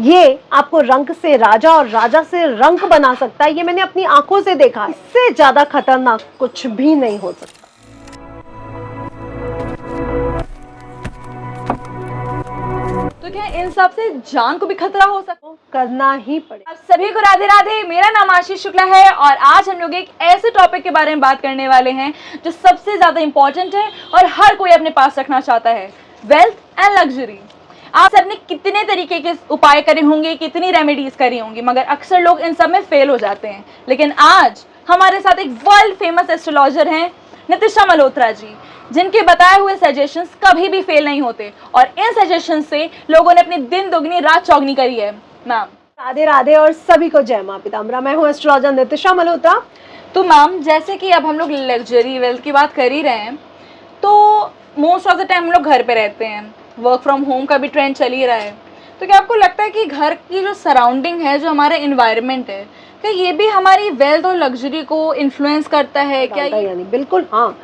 ये आपको रंक से राजा और राजा से रंक बना सकता है। ये मैंने अपनी आंखों से देखा है। इससे ज्यादा खतरनाक कुछ भी नहीं हो सकता। तो क्या इन सब से जान को भी खतरा हो सकता है? करना ही पड़ेगा। आप सभी को राधे राधे। मेरा नाम आशीष शुक्ला है और आज हम लोग एक ऐसे टॉपिक के बारे में बात करने वाले हैं जो सबसे ज्यादा इंपॉर्टेंट है और हर कोई अपने पास रखना चाहता है, वेल्थ एंड लग्जरी। आप सबने कितने तरीके के उपाय करे होंगे, कितनी रेमेडीज करी होंगी, मगर अक्सर लोग इन सब में फेल हो जाते हैं। लेकिन आज हमारे साथ एक वर्ल्ड फेमस एस्ट्रोलॉजर हैं नितिशा मल्होत्रा जी, जिनके बताए हुए सजेशंस कभी भी फेल नहीं होते और इन सजेशंस से लोगों ने अपनी दिन दुगनी रात चौगनी करी है। मैम राधे राधे और सभी को जय मां पिताम्बरा। मैं हूँ एस्ट्रोलॉजर नितिशा मल्होत्रा। तो मैम, जैसे कि अब हम लोग लग्जरी वेल्थ की बात कर ही रहे हैं, तो मोस्ट ऑफ द टाइम हम लोग घर पे रहते हैं, वर्क फ्रॉम होम का भी ट्रेंड चल ही रहा है। तो क्या आपको लगता है कि घर की जो सराउंडिंग है, जो हमारा इन्वायरमेंट है, क्या ये भी हमारी वेल्थ और लग्जरी को इन्फ्लुएंस करता है क्या? यानी बिल्कुल हाँ।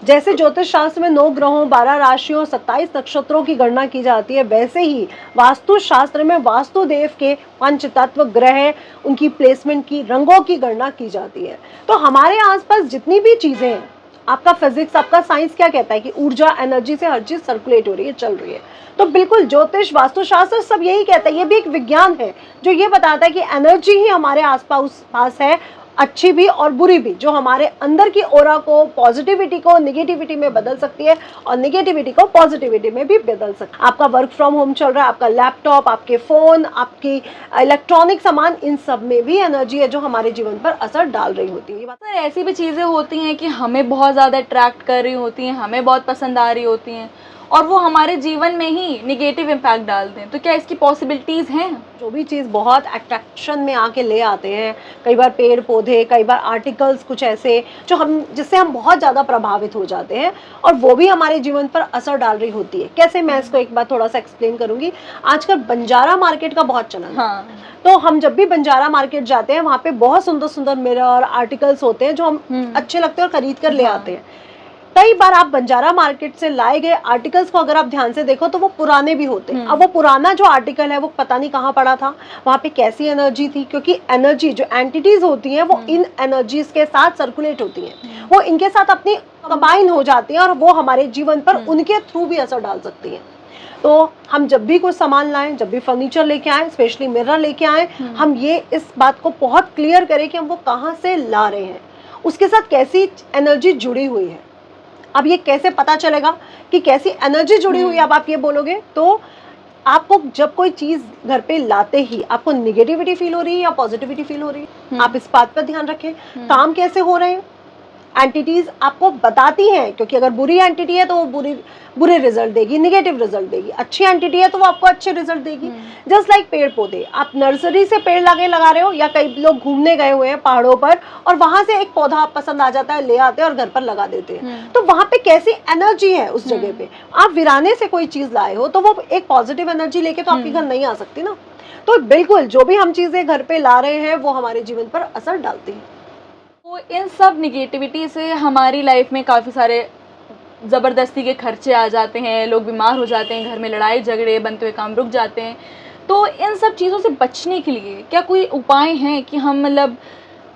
जैसे ज्योतिष शास्त्र में 9 ग्रहों, 12 राशियों, 27 नक्षत्रों की गणना की जाती है, वैसे ही वास्तु शास्त्र में वास्तुदेव के 5 तत्व, ग्रह, उनकी प्लेसमेंट की, रंगों की गणना की जाती है। तो हमारे आसपास जितनी भी चीजें हैं, आपका फिजिक्स, आपका साइंस क्या कहता है कि ऊर्जा, एनर्जी से हर चीज सर्कुलेट हो रही है, चल रही है। तो बिल्कुल ज्योतिष, वास्तुशास्त्र सब यही कहता है। ये भी एक विज्ञान है जो ये बताता है कि एनर्जी ही हमारे आसपास है, अच्छी भी और बुरी भी, जो हमारे अंदर की ओरा को, पॉजिटिविटी को निगेटिविटी में बदल सकती है और निगेटिविटी को पॉजिटिविटी में भी बदल सकती है। आपका वर्क फ्रॉम होम चल रहा है, आपका लैपटॉप, आपके फोन, आपकी इलेक्ट्रॉनिक सामान, इन सब में भी एनर्जी है जो हमारे जीवन पर असर डाल रही होती है। सर, ऐसी भी चीज़ें होती हैं कि हमें बहुत ज़्यादा अट्रैक्ट कर रही होती हैं, हमें बहुत पसंद आ रही होती हैं और वो हमारे जीवन में ही निगेटिव इम्पैक्ट डाल दें, तो क्या इसकी पॉसिबिलिटीज़ हैं? जो भी चीज़ बहुत अट्रैक्शन में आके ले आते हैं, कई बार पेड़ पौधे, कई बार आर्टिकल्स, कुछ ऐसे जो जिससे हम बहुत ज़्यादा प्रभावित हो जाते हैं और वो भी हमारे जीवन पर असर डाल रही होती है। कैसे, मैं इसको एक बार थोड़ा सा एक्सप्लेन करूंगी। आजकल बंजारा मार्केट का बहुत चलन है। हाँ। तो हम जब भी बंजारा मार्केट जाते हैं, वहाँ पे बहुत सुंदर सुंदर मिरर, आर्टिकल्स होते हैं जो हम अच्छे लगते हैं और खरीद कर ले आते हैं। कई बार आप बंजारा मार्केट से लाए गए आर्टिकल्स को अगर आप ध्यान से देखो तो वो पुराने भी होते हैं। अब वो पुराना जो आर्टिकल है वो पता नहीं कहाँ पड़ा था, वहाँ पे कैसी एनर्जी थी, क्योंकि एनर्जी जो एंटिटीज होती हैं वो इन एनर्जीज के साथ सर्कुलेट होती हैं, वो इनके साथ अपनी कंबाइन हो जाती हैं और वो हमारे जीवन पर उनके थ्रू भी असर डाल सकती हैं। तो हम जब भी कुछ सामान लाएं, जब भी फर्नीचर लेके आए, स्पेशली मिरर लेके आए, हम ये इस बात को बहुत क्लियर करें कि हम वो कहाँ से ला रहे हैं, उसके साथ कैसी एनर्जी जुड़ी हुई है। अब ये कैसे पता चलेगा कि कैसी एनर्जी जुड़ी हुई है? अब आप ये बोलोगे तो आपको जब कोई चीज घर पे लाते ही आपको निगेटिविटी फील हो रही है या पॉजिटिविटी फील हो रही है, आप इस बात पर ध्यान रखें। काम कैसे हो रहे हैं, एंटिटीज आपको बताती हैं, क्योंकि अगर बुरी एंटिटी है तो वो बुरे रिजल्ट देगी, निगेटिव रिजल्ट देगी। अच्छी एंटिटी है तो वो आपको अच्छे रिजल्ट देगी। जस्ट लाइक पेड़ पौधे, आप नर्सरी से पेड़ लगा रहे हो या कई लोग घूमने गए हुए हैं पहाड़ों पर और वहां से एक पौधा पसंद आ जाता है, ले आते हैं और घर पर लगा देते हैं। तो वहां पे कैसी एनर्जी है उस जगह पे। आप वीराने से कोई चीज लाए हो तो वो एक पॉजिटिव एनर्जी लेके तो आपके घर नहीं आ सकती ना। तो बिल्कुल जो भी हम चीजें घर पे ला रहे हैं वो हमारे जीवन पर असर डालती है। तो इन सब निगेटिविटी से हमारी लाइफ में काफ़ी सारे ज़बरदस्ती के खर्चे आ जाते हैं, लोग बीमार हो जाते हैं, घर में लड़ाई झगड़े, बनते हुए काम रुक जाते हैं। तो इन सब चीज़ों से बचने के लिए क्या कोई उपाय हैं कि हम मतलब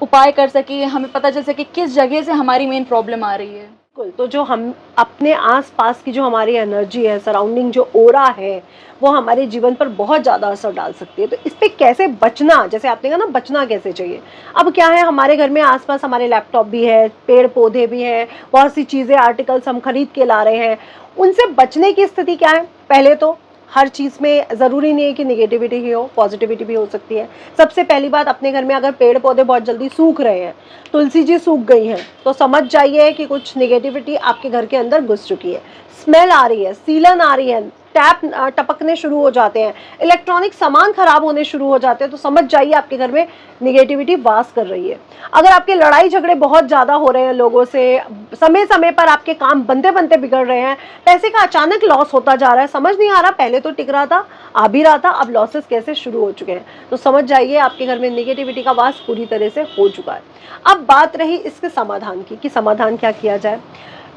उपाय कर सकें, हमें पता चल सके किस जगह से हमारी मेन प्रॉब्लम आ रही है? बिल्कुल। तो जो हम अपने आसपास की जो हमारी एनर्जी है, सराउंडिंग जो ओरा है, वो हमारे जीवन पर बहुत ज़्यादा असर डाल सकती है। तो इस पे कैसे बचना, जैसे आपने कहा ना बचना कैसे चाहिए। अब क्या है, हमारे घर में आसपास हमारे लैपटॉप भी है, पेड़ पौधे भी हैं, बहुत सी चीज़ें, आर्टिकल्स हम खरीद के ला रहे हैं, उनसे बचने की स्थिति क्या है? पहले तो हर चीज़ में ज़रूरी नहीं है कि निगेटिविटी ही हो, पॉजिटिविटी भी हो सकती है। सबसे पहली बात, अपने घर में अगर पेड़ पौधे बहुत जल्दी सूख रहे हैं, तुलसी जी सूख गई हैं, तो समझ जाइए कि कुछ निगेटिविटी आपके घर के अंदर घुस चुकी है। स्मेल आ रही है, सीलन आ रही है, टैप टपकने शुरू हो जाते हैं, इलेक्ट्रॉनिक सामान खराब होने शुरू हो जाते हैं, तो समझ जाइए आपके घर में निगेटिविटी वास कर रही है। अगर आपके लड़ाई झगड़े बहुत ज़्यादा हो रहे हैं लोगों से, समय समय पर आपके काम बनते बनते बिगड़ रहे हैं, पैसे का अचानक लॉस होता जा रहा है, समझ नहीं आ रहा, पहले तो टिक रहा था, आ भी रहा था, अब लॉसेस कैसे शुरू हो चुके हैं, तो समझ जाइए आपके घर में निगेटिविटी का वास पूरी तरह से हो चुका है। अब बात रही इसके समाधान की कि समाधान क्या किया जाए।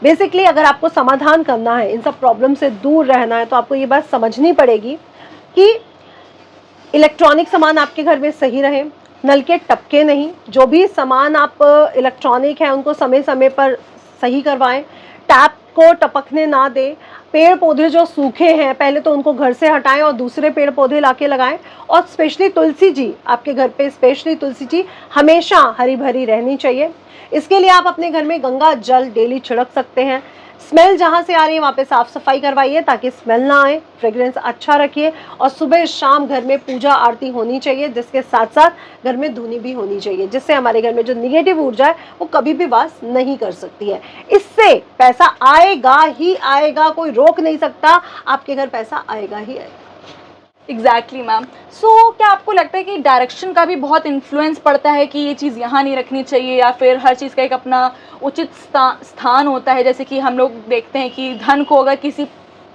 बेसिकली अगर आपको समाधान करना है, इन सब प्रॉब्लम से दूर रहना है, तो आपको ये बात समझनी पड़ेगी कि इलेक्ट्रॉनिक सामान आपके घर में सही रहे, नल के टपके नहीं, जो भी सामान आप इलेक्ट्रॉनिक है उनको समय समय पर सही करवाएं, टैप को टपकने ना दें, पेड़ पौधे जो सूखे हैं पहले तो उनको घर से हटाएं और दूसरे पेड़ पौधे लाके लगाएं, और स्पेशली तुलसी जी आपके घर पे, स्पेशली तुलसी जी हमेशा हरी भरी रहनी चाहिए। इसके लिए आप अपने घर में गंगा जल डेली छिड़क सकते हैं। स्मेल जहाँ से आ रही है वहाँ पे साफ सफाई करवाइए ताकि स्मेल ना आए, फ्रेग्रेंस अच्छा रखिए, और सुबह शाम घर में पूजा आरती होनी चाहिए, जिसके साथ साथ घर में धुनी भी होनी चाहिए, जिससे हमारे घर में जो निगेटिव ऊर्जा है वो कभी भी वास नहीं कर सकती है। इससे पैसा आएगा ही आएगा, कोई रोक नहीं सकता, आपके घर पैसा आएगा ही आएगा। Exactly ma'am. सो क्या आपको लगता है कि डायरेक्शन का भी बहुत इन्फ्लुएंस पड़ता है कि ये चीज़ यहाँ नहीं रखनी चाहिए, या फिर हर चीज़ का एक अपना उचित स्थान होता है? जैसे कि हम लोग देखते हैं कि धन को अगर किसी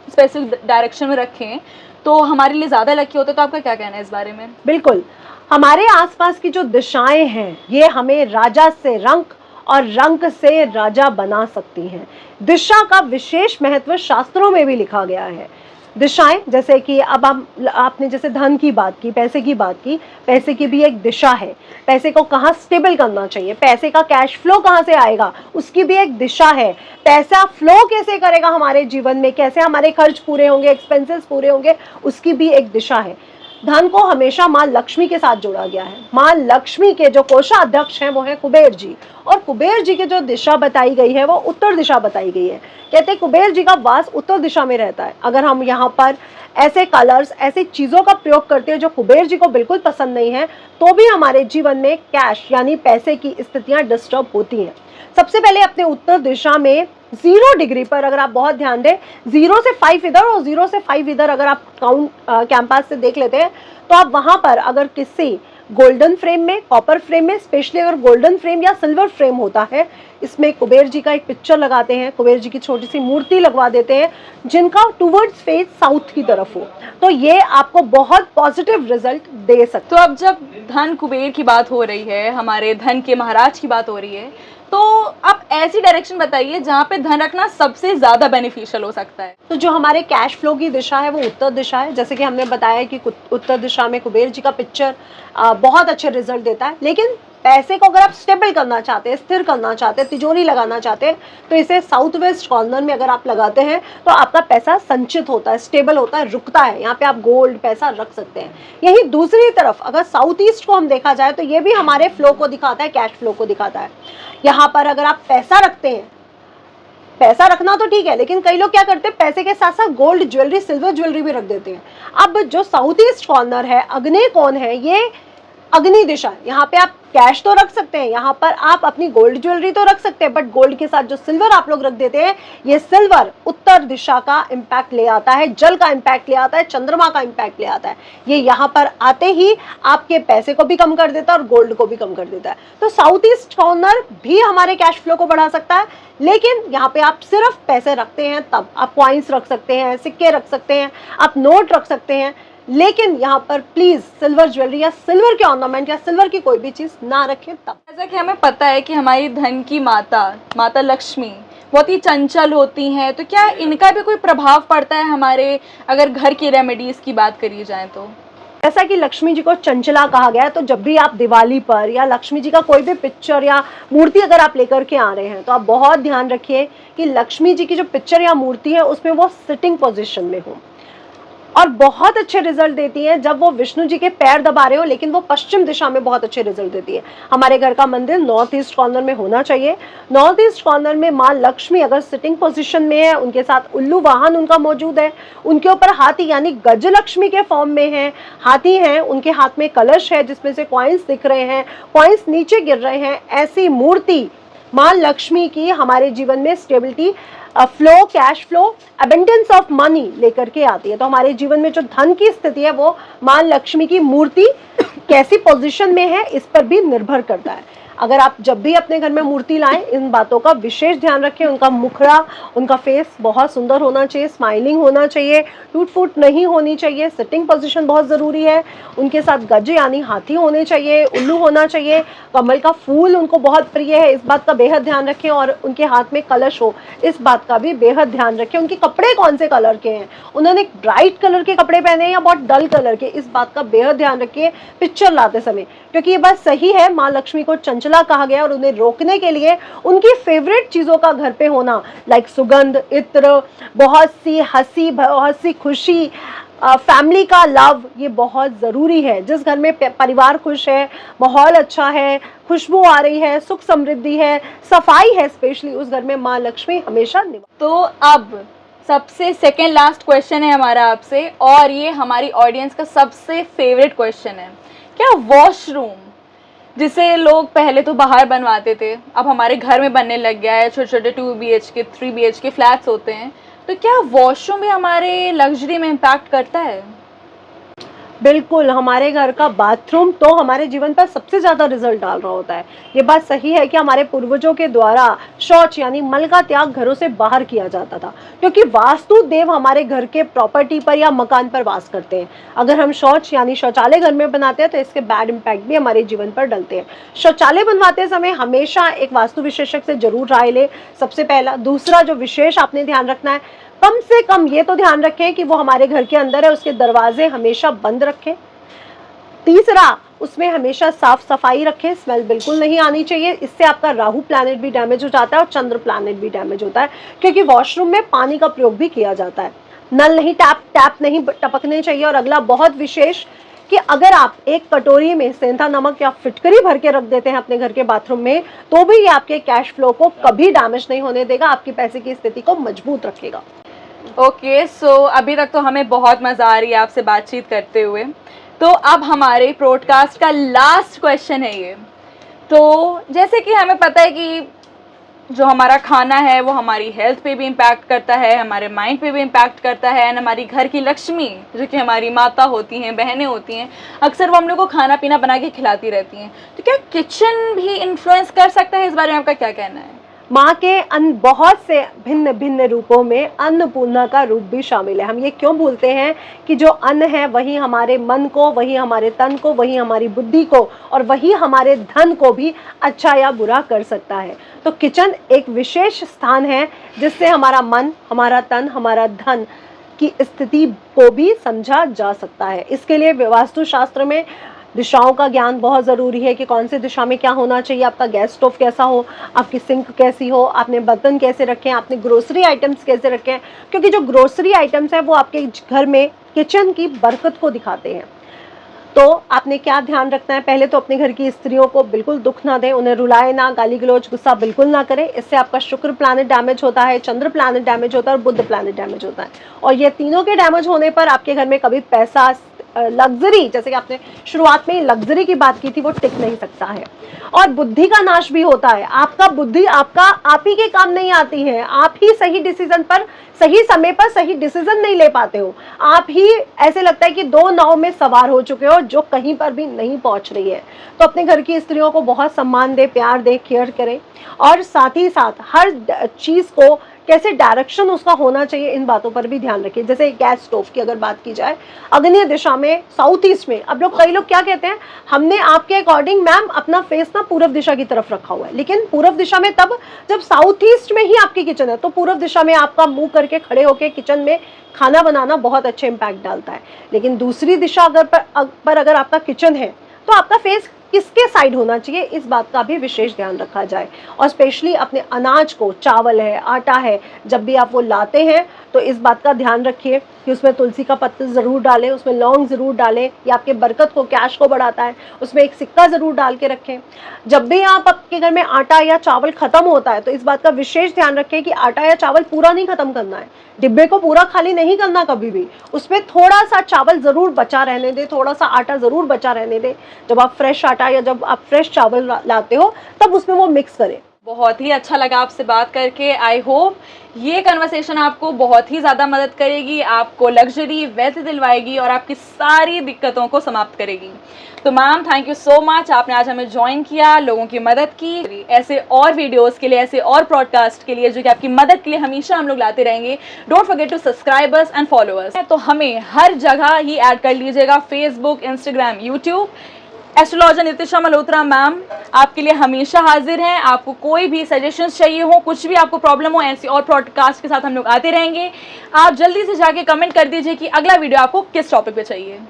स्पेसिफिक डायरेक्शन में रखें तो हमारे लिए ज़्यादा लकी होता है, तो आपका क्या कहना है इस बारे में? बिल्कुल, हमारे आसपास की जो दिशाएं हैं ये हमें राजा से रंक और रंक से राजा बना सकती हैं। दिशा का विशेष महत्व शास्त्रों में भी लिखा गया है। दिशाएं, जैसे कि अब आपने जैसे धन की बात की, पैसे की बात की, पैसे की भी एक दिशा है। पैसे को कहाँ स्टेबल करना चाहिए, पैसे का कैश फ्लो कहाँ से आएगा, उसकी भी एक दिशा है। पैसा फ्लो कैसे करेगा हमारे जीवन में, कैसे हमारे खर्च पूरे होंगे, एक्सपेंसेस पूरे होंगे, उसकी भी एक दिशा है। धन को हमेशा माँ लक्ष्मी के साथ जोड़ा गया है। माँ लक्ष्मी के जो कोषाध्यक्ष हैं वो है कुबेर जी, और कुबेर जी की जो दिशा बताई गई है वो उत्तर दिशा बताई गई है। कहते हैं कुबेर जी का वास उत्तर दिशा में रहता है। अगर हम यहाँ पर ऐसे कलर्स, ऐसी चीज़ों का प्रयोग करते हैं जो कुबेर जी को बिल्कुल पसंद नहीं है, तो भी हमारे जीवन में कैश यानी पैसे की स्थितियाँ डिस्टर्ब होती हैं। सबसे पहले अपने उत्तर दिशा में 0 डिग्री पर अगर आप बहुत ध्यान दें, 0 से 5 इधर और 0 से 5 इधर अगर आप काउंट कैंपास से देख लेते हैं, तो आप वहां पर अगर किसी गोल्डन फ्रेम में, कॉपर फ्रेम में, स्पेशली अगर गोल्डन फ्रेम या सिल्वर फ्रेम होता है, इसमें कुबेर जी का एक पिक्चर लगाते हैं, कुबेर जी की छोटी सी मूर्ति लगवा देते हैं जिनका टुवर्ड्स फेस साउथ की तरफ हो, तो ये आपको बहुत पॉजिटिव रिजल्ट दे सकते। तो अब जब धन कुबेर की बात हो रही है, हमारे धन के महाराज की बात हो रही है, तो आप ऐसी डायरेक्शन बताइए जहाँ पे धन रखना सबसे ज़्यादा बेनिफिशियल हो सकता है। तो जो हमारे कैश फ्लो की दिशा है वो उत्तर दिशा है। जैसे कि हमने बताया कि उत्तर दिशा में कुबेर जी का पिक्चर बहुत अच्छे रिजल्ट देता है। लेकिन पैसे को अगर आप स्टेबल करना चाहते हैं, स्थिर करना चाहते हैं, तिजोरी लगाना चाहते हैं, तो इसे साउथ वेस्ट कॉर्नर में अगर आप लगाते हैं तो आपका पैसा संचित होता है, स्टेबल होता है, रुकता है। यहाँ पे आप गोल्ड पैसा रख सकते हैं। यही दूसरी तरफ अगर साउथ ईस्ट को हम देखा जाए तो ये भी हमारे फ्लो को दिखाता है, कैश फ्लो को दिखाता है। यहाँ पर अगर आप पैसा रखते हैं, पैसा रखना तो ठीक है, लेकिन कई लोग क्या करते हैं, पैसे के साथ साथ गोल्ड ज्वेलरी, सिल्वर ज्वेलरी भी रख देते हैं। अब जो साउथ ईस्ट कॉर्नर है, अग्नि कोण है, ये अग्नि दिशा है। यहाँ पे आप कैश तो रख सकते हैं, यहाँ पर आप अपनी गोल्ड ज्वेलरी तो रख सकते हैं, बट गोल्ड के साथ जो सिल्वर आप लोग रख देते हैं, ये सिल्वर उत्तर दिशा का इम्पैक्ट ले आता है, जल का इम्पैक्ट ले आता है, चंद्रमा का इम्पैक्ट ले आता है। ये यहाँ पर आते ही आपके पैसे को भी कम कर देता है और गोल्ड को भी कम कर देता है। तो साउथ ईस्ट कॉर्नर भी हमारे कैश फ्लो को बढ़ा सकता है, लेकिन यहाँ पे आप सिर्फ पैसे रखते हैं तब। आप कॉइन्स रख सकते हैं, सिक्के रख सकते हैं, आप नोट रख सकते हैं, लेकिन यहाँ पर प्लीज सिल्वर ज्वेलरी या सिल्वर के ऑर्नामेंट या सिल्वर की कोई भी चीज ना रखें तब। जैसा कि हमें पता है कि हमारी धन की माता लक्ष्मी बहुत ही चंचल होती हैं, तो क्या इनका भी कोई प्रभाव पड़ता है हमारे, अगर घर की रेमेडीज की बात करी जाए तो? ऐसा कि लक्ष्मी जी को चंचला कहा गया है, तो जब भी आप दिवाली पर या लक्ष्मी जी का कोई भी पिक्चर या मूर्ति अगर आप लेकर के आ रहे हैं, तो आप बहुत ध्यान रखिए कि लक्ष्मी जी की जो पिक्चर या मूर्ति है उसमें वो सिटिंग पोजीशन में हो। और बहुत अच्छे रिजल्ट देती है जब वो विष्णु जी के पैर दबा रहे हो, लेकिन वो पश्चिम दिशा में बहुत अच्छे रिजल्ट देती है। हमारे घर का मंदिर नॉर्थ ईस्ट कॉर्नर में होना चाहिए। नॉर्थ ईस्ट कॉर्नर में माँ लक्ष्मी अगर सिटिंग पोजीशन में है, उनके साथ उल्लू वाहन उनका मौजूद है, उनके ऊपर हाथी यानी गजलक्ष्मी के फॉर्म में है, हाथी हैं, उनके हाथ में कलश है जिसमें से कॉइन्स दिख रहे हैं, कॉइन्स नीचे गिर रहे हैं, ऐसी मूर्ति माँ लक्ष्मी की हमारे जीवन में stability, flow, cash flow, abundance of money लेकर के आती है। तो हमारे जीवन में जो धन की स्थिति है वो माँ लक्ष्मी की मूर्ति कैसी पोजीशन में है इस पर भी निर्भर करता है। अगर आप जब भी अपने घर में मूर्ति लाएं, इन बातों का विशेष ध्यान रखें। उनका मुखड़ा, उनका फेस बहुत सुंदर होना चाहिए, स्माइलिंग होना चाहिए, टूट फूट नहीं होनी चाहिए, सिटिंग पोजीशन बहुत ज़रूरी है। उनके साथ गज यानी हाथी होने चाहिए, उल्लू होना चाहिए, कमल का फूल उनको बहुत प्रिय है, इस बात का बेहद ध्यान रखें। और उनके हाथ में कलश हो, इस बात का भी बेहद ध्यान रखें। उनके कपड़े कौन से कलर के हैं, उन्होंने ब्राइट कलर के कपड़े पहने हैं या बहुत डल कलर के, इस बात का बेहद ध्यान रखिए पिक्चर लाते समय, क्योंकि ये बात सही है, माँ लक्ष्मी को चंचला कहा गया और उन्हें रोकने के लिए उनकी फेवरेट चीज़ों का घर पे होना, लाइक सुगंध, इत्र, बहुत सी हंसी, बहुत सी खुशी, फैमिली का लव, ये बहुत ज़रूरी है। जिस घर में परिवार खुश है, माहौल अच्छा है, खुशबू आ रही है, सुख समृद्धि है, सफाई है, स्पेशली उस घर में माँ लक्ष्मी हमेशा तो अब सबसे सेकेंड लास्ट क्वेश्चन है हमारा आपसे, और ये हमारी ऑडियंस का सबसे फेवरेट क्वेश्चन है। क्या वॉशरूम, जिसे लोग पहले तो बाहर बनवाते थे, अब हमारे घर में बनने लग गया है, छोटे छोटे 2 BHK 3 BHK फ्लैट्स होते हैं, तो क्या वॉशरूम भी हमारे लग्जरी में इम्पैक्ट करता है? बिल्कुल, हमारे घर का बाथरूम तो हमारे जीवन पर सबसे ज़्यादा रिजल्ट डाल रहा होता है। ये बात सही है कि हमारे पूर्वजों के द्वारा शौच यानी मल का त्याग घरों से बाहर किया जाता था, क्योंकि वास्तु देव हमारे घर के प्रॉपर्टी पर या मकान पर वास करते हैं। अगर हम शौच यानी शौचालय घर में बनाते हैं तो इसके बैड इम्पैक्ट भी हमारे जीवन पर डलते हैं। शौचालय बनवाते समय हमेशा एक वास्तु विशेषज्ञ से जरूर राय ले, सबसे पहला। दूसरा जो विशेष आपने ध्यान रखना है, कम से कम ये तो ध्यान रखें कि वो हमारे घर के अंदर है, उसके दरवाजे हमेशा बंद रखें। तीसरा, उसमें हमेशा साफ सफाई रखें, स्मेल बिल्कुल नहीं आनी चाहिए। इससे आपका राहु प्लैनेट भी डैमेज हो जाता है और चंद्र प्लैनेट भी डैमेज होता है, क्योंकि वॉशरूम में पानी का प्रयोग भी किया जाता है। नल नहीं, टैप नहीं टपकने चाहिए। और अगला बहुत विशेष कि अगर आप एक कटोरी में सेंधा नमक या फिटकरी भर के रख देते हैं अपने घर के बाथरूम में, तो भी ये आपके कैश फ्लो को कभी डैमेज नहीं होने देगा, आपकी पैसे की स्थिति को मजबूत रखेगा। ओके, सो अभी तक तो हमें बहुत मज़ा आ रही है आपसे बातचीत करते हुए। तो अब हमारे पॉडकास्ट का लास्ट क्वेश्चन है ये। तो जैसे कि हमें पता है कि जो हमारा खाना है वो हमारी हेल्थ पे भी इम्पैक्ट करता है, हमारे माइंड पे भी इम्पैक्ट करता है, एंड हमारी घर की लक्ष्मी जो कि हमारी माता होती हैं, बहनें होती हैं, अक्सर वो हम लोग को खाना पीना बना के खिलाती रहती हैं। तो क्या किचन भी इन्फ्लुएंस कर सकता है? इस बारे में आपका क्या कहना है? माँ के बहुत से भिन्न भिन्न रूपों में अन्नपूर्णा का रूप भी शामिल है। हम ये क्यों भूलते हैं कि जो अन्न है वही हमारे मन को, वही हमारे तन को, वही हमारी बुद्धि को और वही हमारे धन को भी अच्छा या बुरा कर सकता है। तो किचन एक विशेष स्थान है जिससे हमारा मन, हमारा तन, हमारा धन की स्थिति को भी समझा जा सकता है। इसके लिए वास्तुशास्त्र में दिशाओं का ज्ञान बहुत ज़रूरी है कि कौन से दिशा में क्या होना चाहिए, आपका गैस स्टोव कैसा हो, आपकी सिंक कैसी हो, आपने बर्तन कैसे रखें, आपने ग्रोसरी आइटम्स कैसे रखें, क्योंकि जो ग्रोसरी आइटम्स है वो आपके घर में किचन की बरकत को दिखाते हैं। तो आपने क्या ध्यान रखना है, पहले तो अपने घर की स्त्रियों को बिल्कुल दुख ना दें, उन्हें रुलाए ना, गाली गलौज गुस्सा बिल्कुल ना करें। इससे आपका शुक्र प्लैनेट डैमेज होता है, चंद्र प्लैनेट डैमेज होता है और बुध प्लैनेट डैमेज होता है। और ये तीनों के डैमेज होने पर आपके घर में कभी पैसा, लग्जरी, जैसे कि आपने शुरुआत में लग्जरी की बात की थी, वो टिक नहीं सकता है। और बुद्धि का नाश भी होता है। आपका बुद्धि आप ही के काम नहीं आती है, आप ही सही डिसीजन पर सही समय पर सही डिसीजन नहीं ले पाते हो, आप ही ऐसे लगता है कि 2 नाव में सवार हो चुके हो जो कहीं पर भी नहीं पहुंच रही है। तो अपने घर की स्त्रियों को बहुत सम्मान दे, प्यार दे, केयर करें और साथ ही साथ हर चीज़ को कैसे डायरेक्शन उसका होना चाहिए, इन बातों पर भी ध्यान रखिए। जैसे गैस स्टोव की अगर बात की जाए, अग्नेय दिशा में, साउथ ईस्ट में, अब कई लोग क्या कहते हैं, हमने आपके अकॉर्डिंग मैम अपना फेस ना पूर्व दिशा की तरफ रखा हुआ है, लेकिन पूर्व दिशा में तब जब साउथ ईस्ट में ही आपकी किचन है, तो पूर्व दिशा में आपका मुंह करके खड़े होकर किचन में खाना बनाना बहुत अच्छे इंपैक्ट डालता है। लेकिन दूसरी दिशा अगर आपका किचन है तो आपका फेस किसके साइड होना चाहिए, इस बात का भी विशेष ध्यान रखा जाए। और स्पेशली अपने अनाज को, चावल है, आटा है, जब भी आप वो लाते हैं तो इस बात का ध्यान रखिए कि उसमें तुलसी का पत्ता ज़रूर डालें, उसमें लौंग ज़रूर डालें, ये आपके बरकत को, कैश को बढ़ाता है। उसमें एक सिक्का ज़रूर डाल के रखें। जब भी आप आपके घर में आटा या चावल ख़त्म होता है तो इस बात का विशेष ध्यान रखें कि आटा या चावल पूरा नहीं ख़त्म करना है, डिब्बे को पूरा खाली नहीं करना कभी भी, उसमें थोड़ा सा चावल ज़रूर बचा रहने दें, थोड़ा सा आटा ज़रूर बचा रहने दें। जब आप फ्रेश आटा या जब आप फ्रेश चावल लाते हो तब उसमें वो मिक्स करें। बहुत ही अच्छा लगा आपसे बात करके। आई होप ये कन्वर्सेशन आपको बहुत ही ज़्यादा मदद करेगी, आपको लग्जरी वेल्थ दिलवाएगी और आपकी सारी दिक्कतों को समाप्त करेगी। तो ma'am thank you so much, आपने आज हमें ज्वाइन किया, लोगों की मदद की। ऐसे और वीडियोस के लिए, ऐसे और पॉडकास्ट के लिए जो कि आपकी मदद के लिए हमेशा हम लोग लाते रहेंगे, don't forget to subscribe us and follow us. तो हमें हर जगह ही ऐड कर लीजिएगा, Facebook, Instagram, YouTube. Astrologer Nitisha Malhotra ma'am आपके लिए हमेशा हाजिर हैं। आपको कोई भी सजेशंस चाहिए हो, कुछ भी आपको प्रॉब्लम हो, ऐसी और पॉडकास्ट के साथ हम लोग आते रहेंगे। आप जल्दी से जाके कमेंट कर दीजिए कि अगला वीडियो आपको किस टॉपिक पे चाहिए।